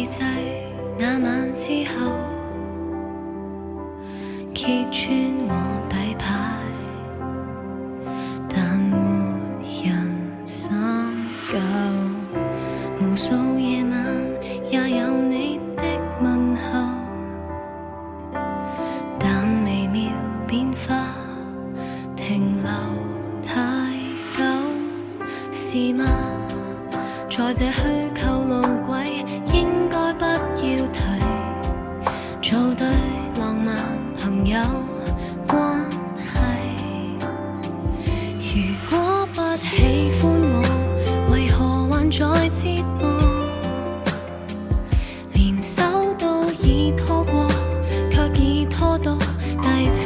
制那晚之後，揭穿我底牌，但沒人深究。無數夜晚也有你的問候，但微妙變化停留太久，是嗎？在這虛構路軌應該不要提，做對浪漫朋友關係。如果不喜歡我，為何還在折磨？連手都已拖過，卻已拖到第7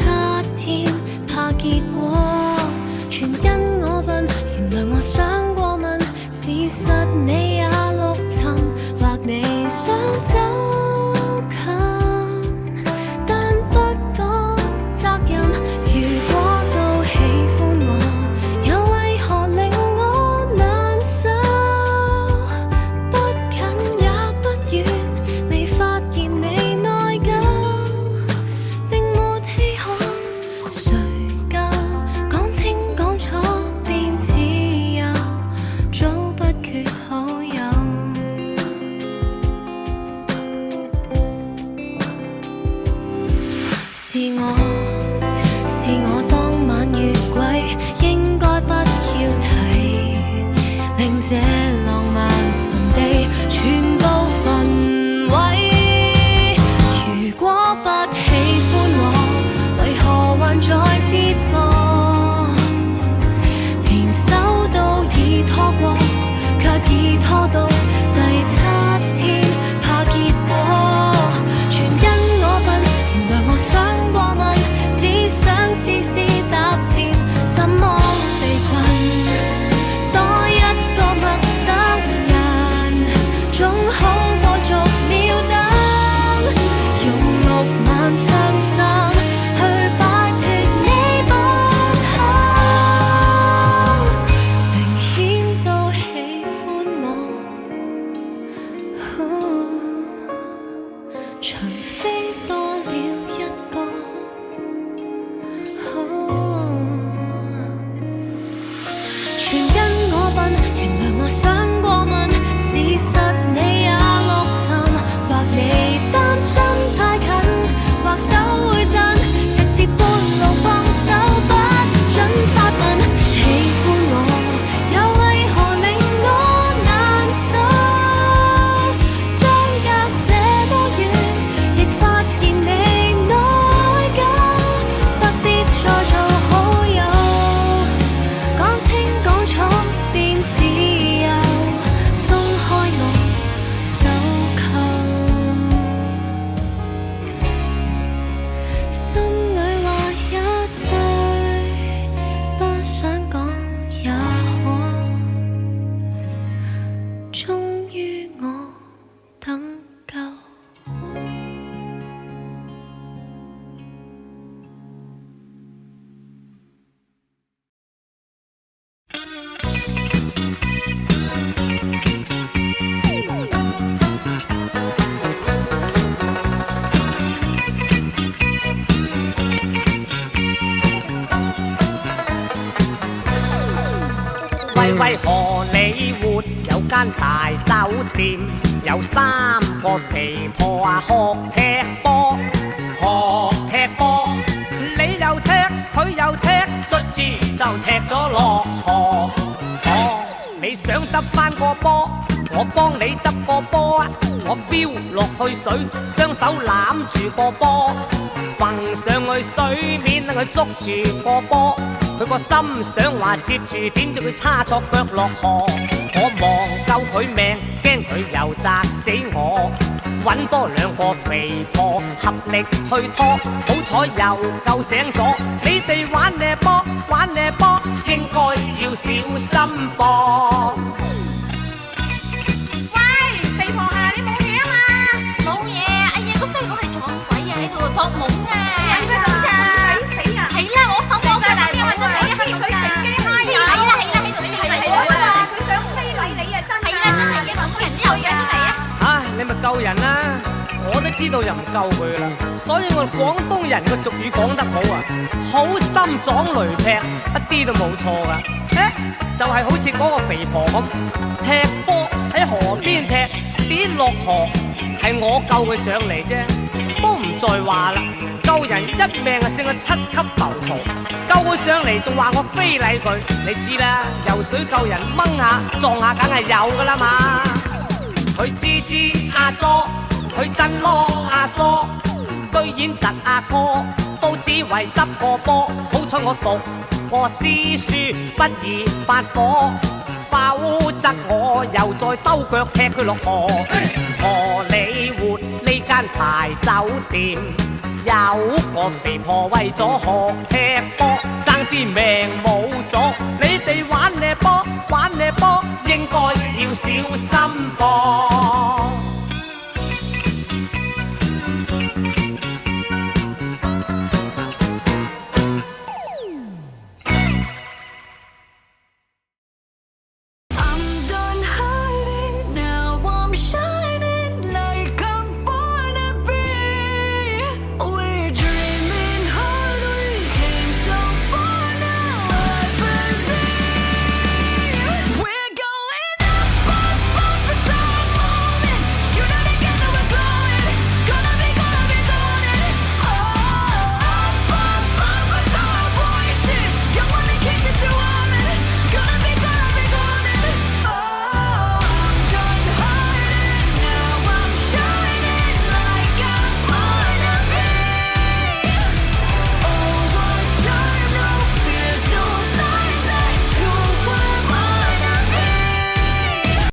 天，怕結果全因我笨。原來我想過問，事實你也陸沉，或你想走近，但不講責任。如果都喜歡我，又為何令我難受？不近也不遠，未發現你內疚，並沒稀罕。誰夠講清講楚便自由，早不缺好友。是我當晚越軌，應該不要提，令這浪漫神秘全部焚毀。如果不喜歡我，為何還在折磨？連手都已拖過，卻已拖到第7天，怕結果全因我笨。原來我想過問，只想試試踏前，怎麼被困？多一個陌生人，總好過逐秒等，用6晚傷心去擺脫你不幸。明顯都喜歡我，除非多了一個。全因我笨，原來我想過問，事實你也陸沉，或你擔心太近，或手會震，直接半路放手，不准發問。喜歡我，又為何令我難受？相隔這麼遠，亦發現你內疚，不必再做好友，講清講楚便自由，鬆開我手扣。心裏話一堆，不想講也可，終於我等夠。喂，荷里活有間大酒店，有3個肥婆啊學踢波，你又踢佢又踢，卒之就踢咗落河。你想執返個波，我幫你執個波啊！我飆落去水，雙手攬住個波，浮上去水面，佢捉住個波。佢個心想話接住，點知佢差錯腳落河。我望救佢命，驚佢又砸死我。揾多2個肥婆合力去拖，好彩又救醒咗。你哋玩呢波，應該要小心噃。喂，肥婆啊，你冇嘢啊嘛？冇嘢，哎呀，個衰佬係撞鬼啊，喺度搏懵啊！點解咁㗎？抵死啊！係啦，我手摸佢大髀，揾咗你啊！佢乘機拉人。係啦，喺度呢度。我都話佢想非禮你啊，真係。係啦，真係嘅，兩個人都有樣啲嚟啊！唉，你咪救救人啦，我都知道就唔救佢啦。所以我哋廣東人個俗語講得好啊，好心撞雷劈，一啲都冇錯噶。就係好似嗰個肥婆咁，踢波喺河邊踢，跌落河，係我救佢上嚟啫，都唔再話啦。救人一命啊，勝過7級浮屠，救佢上嚟仲話我非禮佢，你知啦，游水救人掹下撞下梗係有噶啦嘛。佢吱吱阿咗，佢震囉阿疏，居然窒阿哥，都只為執個波，好彩我讀過詩書，不易發火，否則我又再兜腳踢佢落河。荷里活呢間大酒店，有個肥婆為咗學踢波，爭啲命冇咗。你哋玩呢波，應該要小心噃。